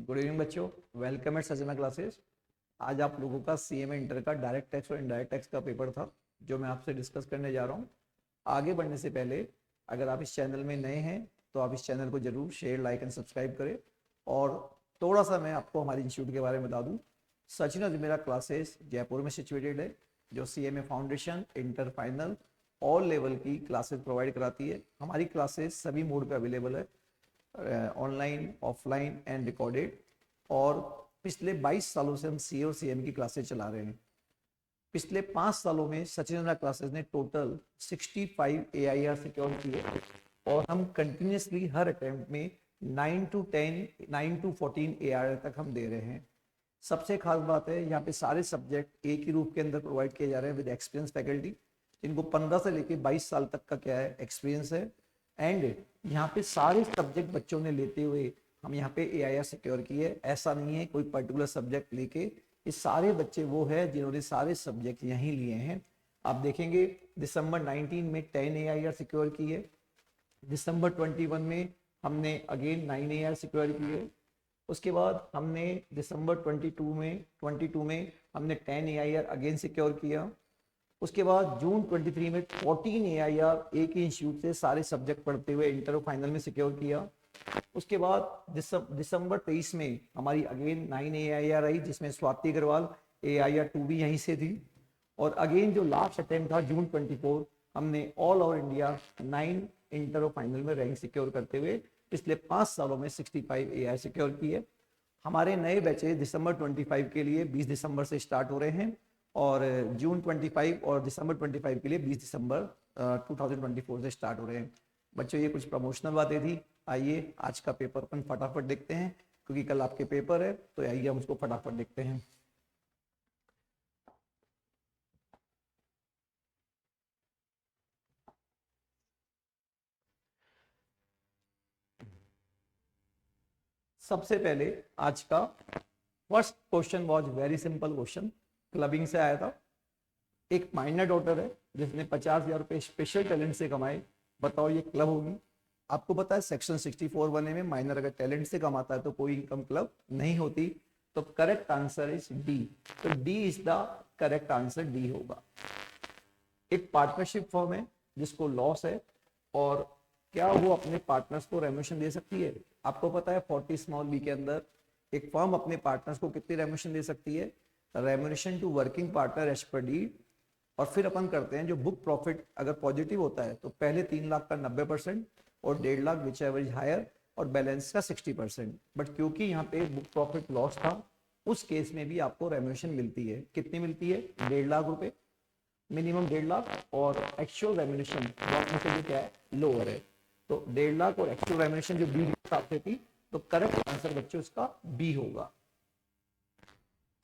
Good evening बच्चों, welcome eight सजना classes. आज आप लोगों का सीएमए इंटर का डायरेक्ट टैक्स और इनडायरेक्ट टैक्स का पेपर था जो मैं आपसे डिस्कस करने जा रहा हूँ। आगे बढ़ने से पहले अगर आप इस चैनल में नए हैं तो आप इस चैनल को जरूर शेयर, लाइक एंड सब्सक्राइब करें। और थोड़ा सा मैं आपको हमारे इंस्टीट्यूट के बारे में बता दूँ। सचिन अजमेरा क्लासेस जयपुर में सिचुएटेड है, जो CMA foundation, inter final, all level की क्लासेस प्रोवाइड कराती है। हमारी क्लासेस सभी मोड पे अवेलेबल है, ऑनलाइन, ऑफलाइन एंड रिकॉर्डेड। और पिछले 22 सालों से हम सीए और सीएम की क्लासेस चला रहे हैं। पिछले 5 सालों में सचिन क्लासेस ने टोटल 65 AIR सिक्योर किए और हम कंटिन्यूसली हर अटेम्प्ट में 9 to 10, 9 to 14 AIR तक हम दे रहे हैं। सबसे खास बात है, यहाँ पे सारे सब्जेक्ट एक ही रूप के अंदर प्रोवाइड किए जा रहे हैं विद एक्सपीरियंस फैकल्टी, जिनको 15 से लेकर 22 साल तक का क्या है एक्सपीरियंस है। एंड यहाँ पे सारे सब्जेक्ट बच्चों ने लेते हुए हम यहाँ पे AIR सिक्योर की है। ऐसा नहीं है कोई पर्टिकुलर सब्जेक्ट लेके, ये सारे बच्चे वो है जिन्होंने सारे सब्जेक्ट यहीं लिए हैं। आप देखेंगे दिसंबर 19 में 10 AIR सिक्योर की है, दिसंबर 21 में हमने अगेन 9 AIR सिक्योर की है। उसके बाद हमने दिसंबर 22 में हमने 10 AIR अगेन सिक्योर किया। उसके बाद जून 23 में 14 AIR एक ही इंस्टीट्यूट से सारे सब्जेक्ट पढ़ते हुए इंटर और फाइनल में सिक्योर किया। उसके बाद दिसंबर 23 में हमारी अगेन 9 AIR आई, जिसमें स्वाति अग्रवाल AIR 2 भी यहीं से थी। और अगेन जो लास्ट अटेम्प्ट था जून 24, हमने ऑल ओवर इंडिया 9 इंटर और फाइनल में रैंक सिक्योर करते हुए पिछले 5 सालों में 65 AIR सिक्योर की है। हमारे नए बैचेज दिसंबर 25 के लिए 20 दिसंबर से स्टार्ट हो रहे हैं और जून 25 और दिसंबर 25 के लिए 20 दिसंबर 2024 से स्टार्ट हो रहे हैं। बच्चों, ये कुछ प्रमोशनल बातें थी। आइए आज का पेपर अपन फटाफट देखते हैं, क्योंकि कल आपके पेपर है, तो आइए हम उसको फटाफट देखते हैं। सबसे पहले आज का first question was very simple question, clubbing से आया था। एक माइनर डॉटर है जिसने 50,000 रुपए स्पेशल टैलेंट से कमाए। बताओ ये क्लब होगी? आपको पता है सेक्शन 64(1)A में माइनर अगर टैलेंट से कमाता है तो कोई इनकम क्लब नहीं होती। तो करेक्ट आंसर इज डी। तो D is the correct answer, D होगा। एक पार्टनरशिप फर्म है जिसको लॉस है, और क्या वो अपने पार्टनर्स को रेम्यूनरेशन दे सकती है? आपको पता है 40 स्मॉल बी के अंदर एक फर्म अपने पार्टनर्स को कितनी रेम्यूनरेशन दे सकती है? Remuneration to working partner as per deed. और फिर अपन करते हैं जो बुक प्रॉफिट अगर पॉजिटिव होता है तो पहले 3 लाख का 90% और 1.5 lakh whichever is higher और बैलेंस का 60%। बट क्योंकि यहाँ पे बुक प्रॉफिट लॉस था, उस केस में भी आपको रेम्यूनरेशन मिलती है। कितनी मिलती है? 1.5 लाख रुपए, मिनिमम 1.5 लाख। और एक्चुअल रेम्यूनरेशन में से भी क्या है? लोअर है। तो 1.5 लाख और एक्चुअल रेम्यूनरेशन जो बी के हिसाब से थी, तो करेक्ट आंसर बच्चों इसका बी होगा।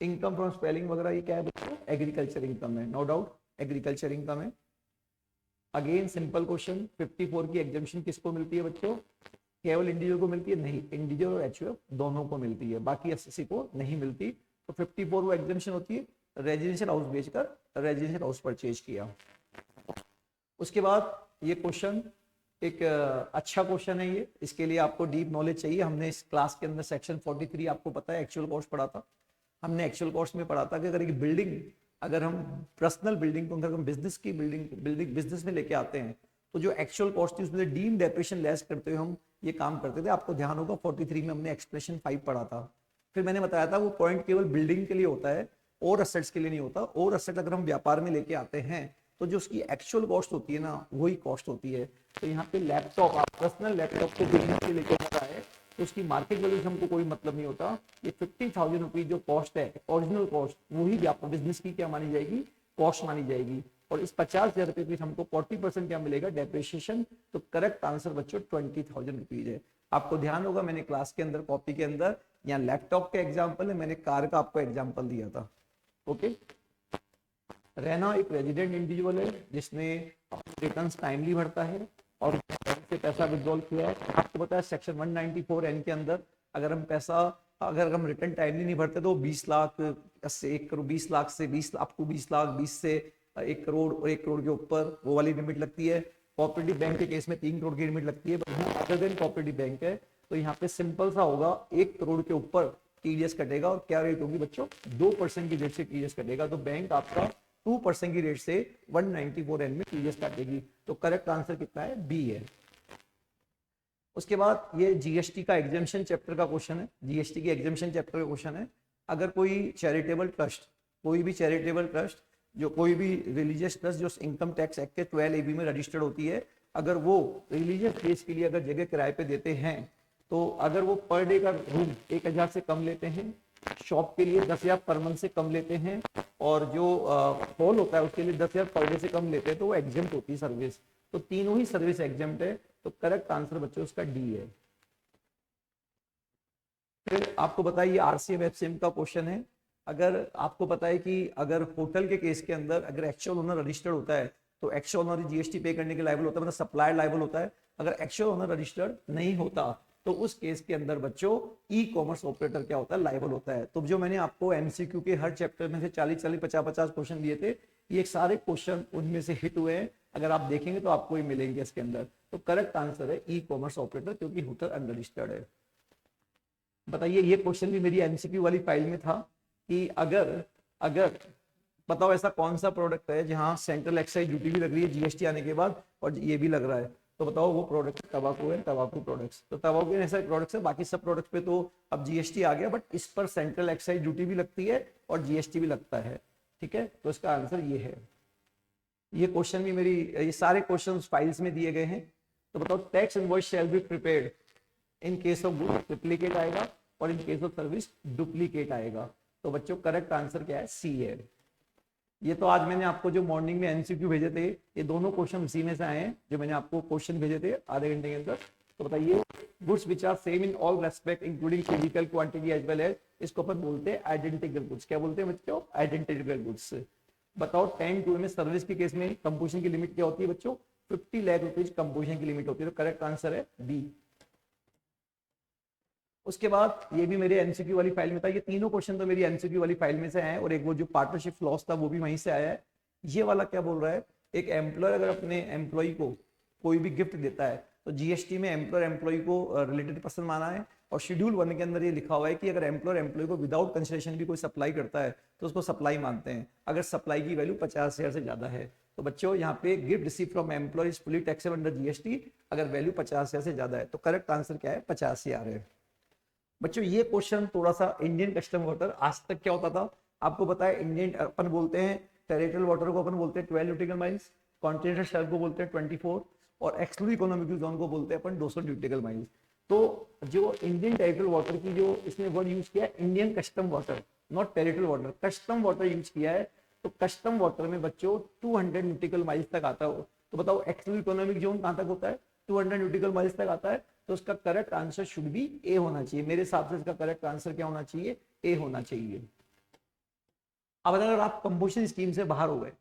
इनकम फ्रॉम स्पेलिंग वगैरह ये क्या है बच्चों? एग्रीकल्चर इनकम है, नो डाउट एग्रीकल्चर इनकम है। अगेन सिंपल क्वेश्चन, 54 की एग्जामिशन किसको मिलती है बच्चों? केवल इंडिविजुअल को मिलती है? नहीं, इंडिविजुअल और एचयूएफ दोनों को मिलती है, बाकी एसएससी को नहीं मिलती। तो 54 वो एग्जामिशन होती है रेजिडेंशियल हाउस बेचकर रेजिडेंशियल हाउस परचेज किया। उसके बाद ये क्वेश्चन एक अच्छा क्वेश्चन है ये, इसके लिए आपको डीप नॉलेज चाहिए। हमने इस क्लास के अंदर सेक्शन 43 आपको पता है एक्चुअल कॉस्ट पढ़ा था। हमने एक्चुअल कॉस्ट में पढ़ा था कि अगर एक बिल्डिंग, अगर हम पर्सनल बिल्डिंग को अगर हम बिजनेस की बिल्डिंग बिजनेस में लेके आते हैं, तो जो एक्चुअल कॉस्ट थी उसमें डीम डेप्रेशन लेस करते हुए हम ये काम करते थे। आपको ध्यान होगा 43 में हमने एक्सप्रेशन 5 पढ़ा था। फिर मैंने बताया था वो पॉइंट केवल बिल्डिंग के लिए होता है और असेट्स के लिए नहीं होता। और असेट अगर हम व्यापार में लेके आते हैं तो जो उसकी एक्चुअल कॉस्ट होती है ना, वही कॉस्ट होती है। तो यहाँ पे लैपटॉप, आप पर्सनल लैपटॉप को बिजनेस के लेके आता है तो उसकी मार्केट वैल्यू से हमको कोई मतलब नहीं होता। ये 50,000 रुपीज जो कॉस्ट है, ओरिजिनल कॉस्ट, वही व्यापार बिजनेस की क्या मानी जाएगी? कॉस्ट मानी जाएगी। और इस 50,000 रुपए की हमको 40% क्या मिलेगा? डेप्रिसिएशन। तो करेक्ट आंसर बच्चों 20,000 रुपीज है। आपको ध्यान होगा मैंने क्लास के अंदर कॉपी के अंदर यहाँ लैपटॉप का एग्जाम्पल है, मैंने कार का आपको एग्जाम्पल दिया था। ओके। रहना एक रेजिडेंट इंडिविजुअल है जिसने रिटर्न टाइमली भरता है और बैंक से पैसा विड्रॉल किया है। आपको पता है सेक्शन 194(n) के अंदर अगर हम रिटर्न टाइमली नहीं भरते तो 20 लाख से 1 करोड़, 20 लाख से 20 अप टू 20 लाख, 20 से 1 करोड़ और 1 करोड़ के ऊपर वो वाली लिमिट लगती है। कोऑपरेटिव बैंक के केस में 3 करोड़ की लिमिट लगती है। अदर देन कोऑपरेटिव बैंक है, तो यहाँ पे सिंपल सा होगा, 1 करोड़ के ऊपर टीडीएस कटेगा और क्या रेट होगी बच्चों, 2% की रेट से टीडीएस कटेगा। तो बैंक आपका 2% की रेट से 194 एन में टीडीएस काटेगी। तो करेक्ट आंसर कितना है, बी है। उसके बाद ये जीएसटी का एग्जाम्शन चैप्टर का क्वेश्चन है, जीएसटी के एग्जाम्शन चैप्टर का क्वेश्चन है। अगर कोई चैरिटेबल ट्रस्ट, कोई भी चैरिटेबल ट्रस्ट, जो कोई भी रिलीजियस ट्रस्ट जो इनकम टैक्स एक्ट के 12 AB में रजिस्टर्ड होती है, अगर वो रिलीजियस प्लेस के लिए अगर जगह किराए पे देते हैं, तो अगर वो पर डे का रूम 1000 से कम लेते हैं, शॉप के लिए 10,000 पर मंथ से कम लेते हैं, और जो हॉल होता है उसके लिए 10,000 पर डे से कम लेते हैं, तो वो एग्जेम्प्ट होती है सर्विस। तो तीनों ही सर्विस एग्जेम्प्ट है। तो करेक्ट आंसर बच्चों उसका डी है। फिर आपको बताइए आरसीएम एफसीएम का क्वेश्चन है। अगर आपको पता है कि अगर होटल के केस के अंदर अगर एक्चुअल ओनर रजिस्टर्ड होता है, तो एक्चुअल ओनर जीएसटी पे करने के लायबल होता है, मतलब सप्लायर लायबल होता है। अगर एक्चुअल ओनर रजिस्टर्ड नहीं होता, तो उस केस के अंदर बच्चों ई कॉमर्स ऑपरेटर क्या होता है, लायबल होता है। तो जो मैंने आपको एमसीक्यू के हर चैप्टर में से 40-40, 50-50 क्वेश्चन दिए थे, ये सारे क्वेश्चन उनमें से हिट हुए हैं। अगर आप देखेंगे तो आपको ही मिलेंगे इसके अंदर। तो करेक्ट आंसर है ई कॉमर्स ऑपरेटर, क्योंकि होटल अनरजिस्टर्ड है। बताइए, ये क्वेश्चन भी मेरी एमसीक्यू वाली फाइल में था कि अगर अगर बताओ ऐसा कौन सा प्रोडक्ट है जहां सेंट्रल एक्साइज ड्यूटी भी लग रही है जीएसटी आने के बाद, और ये भी लग रहा है, तो बताओ वो प्रोडक्ट तंबाकू है, तंबाकू प्रोडक्ट्स। तो तंबाकू ऐसा प्रोडक्ट्स है, बाकी सब प्रोडक्ट्स पे तो अब जीएसटी आ गया, बट इस पर सेंट्रल एक्साइज ड्यूटी भी लगती है और जीएसटी भी लगता है। ठीक है, तो इसका आंसर ये है। ये क्वेश्चन भी मेरी, ये सारे क्वेश्चन फाइल्स में दिए गए हैं। तो बताओ, tax invoice shall be prepared in case of good triplicate आएगा, और in case of service duplicate आएगा। तो बच्चों करेक्ट आंसर क्या है, सी है। ये तो आज मैंने आपको जो मॉर्निंग में एमसीक्यू भेजे थे, ये दोनों क्वेश्चन उसी में से आए हैं जो मैंने आपको क्वेश्चन भेजे थे आधे घंटे के अंदर। तो बताइए, goods which are same in all respect including physical quantity as well as, इसको अपन बोलते हैं आइडेंटिकल गुड्स। क्या बोलते हैं बच्चों, आइडेंटिकल गुड्स। बताओ 10(2) में सर्विस के केस में कंपोजिशन की लिमिट क्या होती है बच्चों, 50 लाख रुपीज कंपोजिशन की लिमिट होती है। तो करेक्ट आंसर है बी। उसके बाद ये भी मेरे एमसीक्यू वाली फाइल में था। ये तीनों क्वेश्चन तो मेरी एमसीक्यू वाली फाइल में से आए हैं, और एक वो जो पार्टनरशिप लॉस था वो भी वहीं से आया है। ये वाला क्या बोल रहा है, एक एम्प्लॉयर अगर अपने एम्प्लॉय को कोई भी गिफ्ट देता है, तो जीएसटी में एम्प्लॉयर एम्प्लॉय को रिलेटेड पर्सन माना है, और शेड्यूल 1 के अंदर ये लिखा हुआ है कि अगर एम्प्लॉयर एम्प्लॉय को विदाउट कंसिडरेशन भी कोई सप्लाई करता है, तो उसको सप्लाई मानते हैं, अगर सप्लाई की वैल्यू 50,000 से ज्यादा है। तो बच्चों यहाँ पे gift receive from employ is fully taxable under GST, अगर वैल्यू 50,000 से ज्यादा है। तो करेक्ट आंसर क्या है, 50,000 है। बच्चों ये क्वेश्चन थोड़ा सा इंडियन कस्टम वाटर, आज तक क्या होता था आपको पता है, इंडियन अपन बोलते हैं टेरिटोरियल वाटर को अपन बोलते हैं 12 न्यूटिकल माइल्स, कॉन्टिनेंटल शेल्फ को बोलते हैं 24, और एक्सक्लूसिव इकोनॉमिक जोन को बोलते हैं अपन 200 न्यूटिकल माइल्स। तो जो इंडियन टेरिटोरियल वाटर की जो इसने वर्ड यूज किया है, Indian custom water, not territorial water, custom water use किया है। तो कस्टम वाटर में बच्चों 200 न्यूटिकल माइल्स तक आता है। तो बताओ एक्सक्लूसिव इकोनॉमिक जोन कहां तक होता है, 200 न्यूटिकल माइल्स तक आता है। तो उसका करेक्ट आंसर शुड बी ए होना चाहिए। मेरे हिसाब से इसका करेक्ट आंसर क्या होना चाहिए, ए होना चाहिए। अब अगर आप कंपोजिशन स्कीम से बाहर हो गए,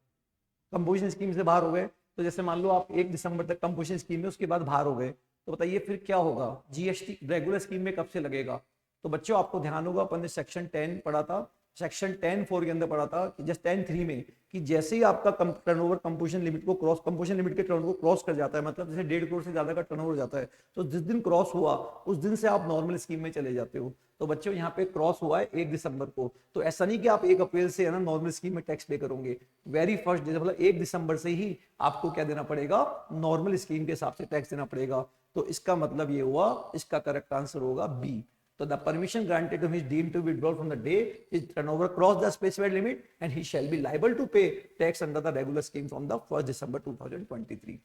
कंपोजिशन स्कीम से बाहर हो गए, तो जैसे मान लो आप 1 दिसंबर तक कंपोजिशन स्कीम में, उसके बाद बाहर हो गए, तो बताइए फिर क्या होगा, जीएसटी रेगुलर स्कीम में कब से लगेगा। तो बच्चों आपको ध्यान होगा, अपन ने सेक्शन 10 पढ़ा था, सेक्शन 10(4) के अंदर पढ़ा था कि जस्ट 10(3) में कि जैसे ही आपका टर्नओवर कंपोजिशन लिमिट को क्रॉस, कंपोजिशन लिमिट के टर्नओवर को क्रॉस कर जाता है, मतलब जैसे 1.5 करोड़ से ज्यादा का टर्नओवर हो जाता है, तो जिस दिन क्रॉस हुआ उस दिन से आप नॉर्मल स्कीम में चले जाते हो। तो बच्चों यहाँ पे क्रॉस हुआ है 1 दिसंबर को, तो ऐसा नहीं कि आप 1 अप्रैल से है ना नॉर्मल स्कीम में टैक्स पे करोगे, वेरी फर्स्ट डे मतलब 1 दिसंबर से ही आपको क्या देना पड़ेगा, नॉर्मल स्कीम के हिसाब से टैक्स देना पड़ेगा। तो इसका मतलब ये हुआ, इसका करेक्ट आंसर होगा B. So the permission granted to him is deemed to withdraw from the day his turnover crossed the specified limit, and he shall be liable to pay tax under the regular scheme from the 1st December 2023.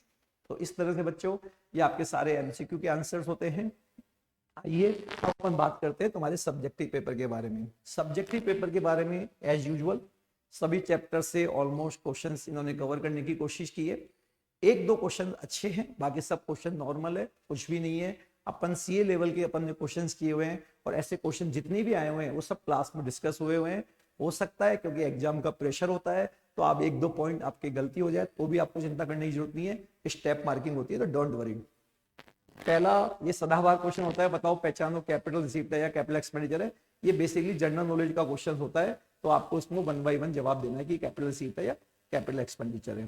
तो इस तरह से बच्चों ये आपके सारे MCQ के answers होते हैं। आइए अब अपन बात करते हैं तुम्हारे सब्जेक्टिव पेपर के बारे में। सब्जेक्टिव पेपर के बारे में एज यूजुअल सभी चैप्टर से ऑलमोस्ट क्वेश्चंस इन्होंने कवर करने की कोशिश की है। 1-2 क्वेश्चन अच्छे हैं, बाकी सब क्वेश्चन नॉर्मल है, कुछ भी नहीं है। अपन सीए लेवल के अपन ने क्वेश्चंस किए हुए हैं, और ऐसे क्वेश्चन जितने भी आए हुए हैं वो सब क्लास में डिस्कस हुए हुए हैं। हो सकता है क्योंकि एग्जाम का प्रेशर होता है, तो आप 1-2 पॉइंट आपकी गलती हो जाए तो भी आपको चिंता करने की जरूरत नहीं है, स्टेप मार्किंग होती है, तो डोंट वरी। पहला ये सदाबहार क्वेश्चन होता है, बताओ पहचानो कैपिटल रिसीप्ट है या कैपिटल एक्सपेंडिचर है। ये बेसिकली जनरल नॉलेज का क्वेश्चन होता है, तो आपको इसमें 1 बाय 1 जवाब देना है कि कैपिटल रिसीप्ट है या कैपिटल एक्सपेंडिचर है।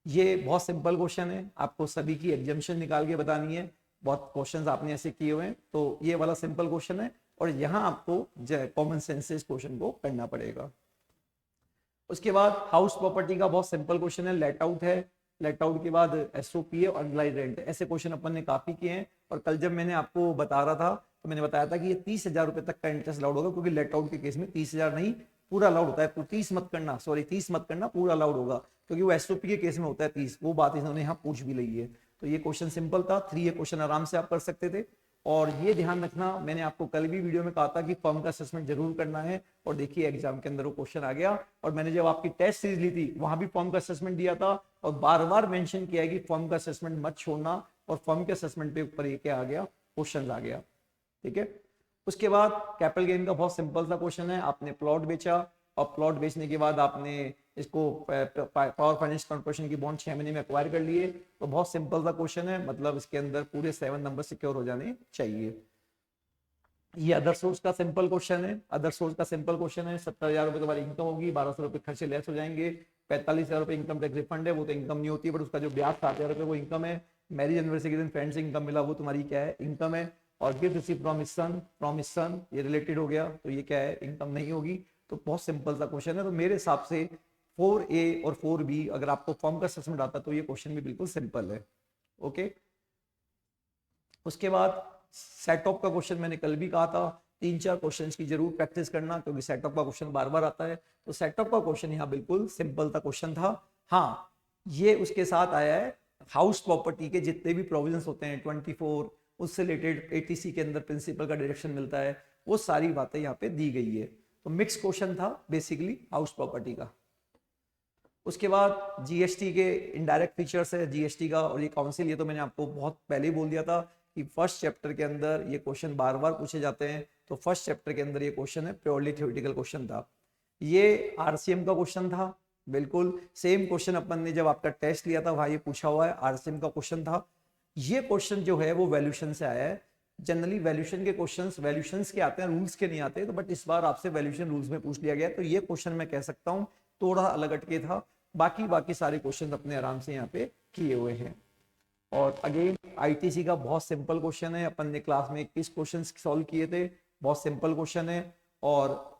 ये बहुत सिंपल क्वेश्चन है, आपको सभी की एग्जाम्शन निकाल के बतानी है। बहुत क्वेश्चंस आपने ऐसे किए हुए हैं, तो ये वाला सिंपल क्वेश्चन है और यहाँ आपको कॉमन सेंस से इस क्वेश्चन को करना पड़ेगा। उसके बाद हाउस प्रॉपर्टी का बहुत सिंपल क्वेश्चन है, लेट आउट है, लेट आउट के बाद एसओपी है और अंडरलाइन रेंट है। ऐसे क्वेश्चन अपन ने काफी किए हैं और कल जब मैंने आपको बता रहा था तो मैंने बताया था कि ये 30,000 रुपए तक का इंटरेस्ट अलाउड होगा, क्योंकि लेट आउट के केस में 30,000 नहीं पूरा अलाउड होता है। 30 मत करना, सॉरी 30 मत करना, पूरा अलाउड होगा, क्योंकि वो एसओपी के केस में होता है 30। वो बात इन्होंने यहाँ पूछ भी ली है। तो ये क्वेश्चन सिंपल था, 3 ये क्वेश्चन आराम से आप कर सकते थे। और ये ध्यान रखना, मैंने आपको कल भी वीडियो में कहा था कि फॉर्म का असेसमेंट जरूर करना है, और देखिए एग्जाम के अंदर वो क्वेश्चन आ गया। और मैंने जब आपकी टेस्ट सीरीज ली थी वहां भी फॉर्म का असेसमेंट दिया था और बार बार मेंशन किया है कि फॉर्म का असेसमेंट मत छोड़ना, और फॉर्म के असेसमेंट पे ऊपर ये क्या आ गया, क्वेश्चन आ गया। ठीक है, उसके बाद कैपिटल गेन का बहुत सिंपल सा क्वेश्चन है, आपने प्लॉट बेचा और प्लॉट बेचने के बाद आपने इसको पावर फाइनेंस कॉर्पोरेशन की बॉन्ड 6 महीने में एक्वायर कर लिए, तो बहुत सिंपल सा क्वेश्चन है, मतलब इसके अंदर पूरे 7 नंबर सिक्योर हो जाने चाहिए। ये अदर सोर्स का सिंपल क्वेश्चन है, अदर सोर्स का सिंपल क्वेश्चन है। 70,000 रुपए तुम्हारी इनकम होगी, 1200 रुपए खर्चे लेस हो जाएंगे, 45,000 रुपए इनकम टैक्स रिफंड है, वो तो इनकम नहीं होती, बट उसका जो ब्याज 7,000 रुपए वो इनकम है। मैरिज एनिवर्सरी के दिन फ्रेंड से इनकम मिला, वो तुम्हारी क्या है, इनकम है। और गिफ्ट रिसीव फ्रॉम सन ये रिलेटेड हो गया, तो ये क्या है, इनकम नहीं होगी। तो बहुत सिंपल सा क्वेश्चन है। तो मेरे हिसाब से 4A और 4B अगर आपको फॉर्म का असेसमेंट आता तो ये क्वेश्चन भी बिल्कुल सिंपल है। ओके, उसके बाद सेट ऑफ का क्वेश्चन मैंने कल भी कहा था, 3-4 क्वेश्चंस की जरूर प्रैक्टिस करना, क्योंकि सेट ऑफ का क्वेश्चन बार बार आता है। तो सेट ऑफ का क्वेश्चन यहाँ बिल्कुल सिंपल सा क्वेश्चन था। हाँ, ये उसके साथ आया है हाउस प्रॉपर्टी के जितने भी प्रोविजंस होते हैं 24, उससे रिलेटेड एटीसी के अंदर प्रिंसिपल का डायरेक्शन मिलता है, वो सारी बातें यहाँ पे दी गई है। तो मिक्स क्वेश्चन था बेसिकली हाउस प्रॉपर्टी का। उसके बाद जीएसटी के इनडायरेक्ट फीचर्स है जीएसटी का और ये काउंसिल, ये तो मैंने आपको बहुत पहले ही बोल दिया था कि फर्स्ट चैप्टर के अंदर ये क्वेश्चन बार बार पूछे जाते हैं। तो फर्स्ट चैप्टर के अंदर ये क्वेश्चन है, प्योरली थ्योरेटिकल क्वेश्चन था। ये आरसीएम का क्वेश्चन था, बिल्कुल सेम क्वेश्चन अपन ने जब आपका टेस्ट लिया था वहां ये पूछा हुआ है, आरसीएम का क्वेश्चन था। ये क्वेश्चन जो है वो वैल्यूएशन से आया है। जनरली वैल्यूएशन के क्वेश्चंस वैल्यूएशंस के आते हैं, रूल्स के नहीं आते, तो बट इस बार आपसे वैल्यूएशन रूल्स में पूछ लिया गया, तो ये क्वेश्चन मैं कह सकता हूँ थोड़ा अलग हटके था। बाकी सारे क्वेश्चन अपने आराम से यहाँ पे किए हुए हैं। और अगेन आईटीसी का बहुत सिंपल क्वेश्चन है, अपन ने क्लास में 21 क्वेश्चन सॉल्व किए थे, बहुत सिंपल क्वेश्चन है। और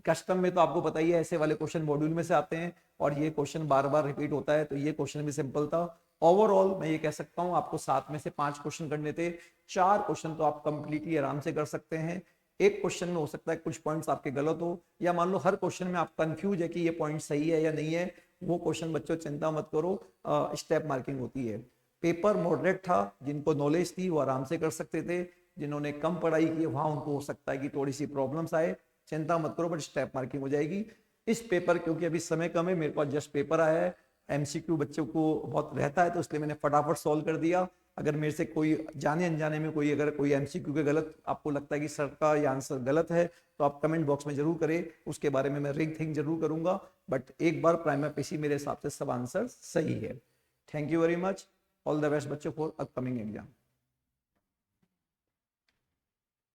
कस्टम में तो आपको पता ही है ऐसे वाले क्वेश्चन मॉड्यूल में से आते हैं और ये क्वेश्चन बार बार रिपीट होता है, तो ये क्वेश्चन भी सिंपल था। ओवरऑल मैं ये कह सकता हूँ आपको 7 में से 5 क्वेश्चन करने थे, 4 क्वेश्चन तो आप कंप्लीटली आराम से कर सकते हैं। एक क्वेश्चन में हो सकता है कुछ पॉइंट्स आपके गलत हो, या मान लो हर क्वेश्चन में आप कंफ्यूज है कि ये पॉइंट सही है या नहीं है, वो क्वेश्चन बच्चों चिंता मत करो, स्टेप मार्किंग होती है। पेपर मॉडरेट था, जिनको नॉलेज थी वो आराम से कर सकते थे, जिन्होंने कम पढ़ाई की वहां उनको हो सकता है कि थोड़ी सी प्रॉब्लम्स आए, चिंता मत करो, बट स्टेप मार्किंग हो जाएगी। इस पेपर क्योंकि अभी समय कम है, मेरे पास जस्ट पेपर आया है, एमसीक्यू बच्चों को बहुत रहता है, तो इसलिए मैंने फटाफट सॉल्व कर दिया। अगर मेरे से कोई जाने अनजाने में कोई अगर कोई एमसीक्यू के गलत आपको लगता है कि सर का ये आंसर गलत है, तो आप कमेंट बॉक्स में जरूर करें, उसके बारे में मैं रिंग थिंक जरूर करूंगा, बट एक बार प्राइमरी पीसी मेरे हिसाब से सब आंसर सही है। Thank you very much, all the best बच्चों फॉर अपकमिंग एग्जाम।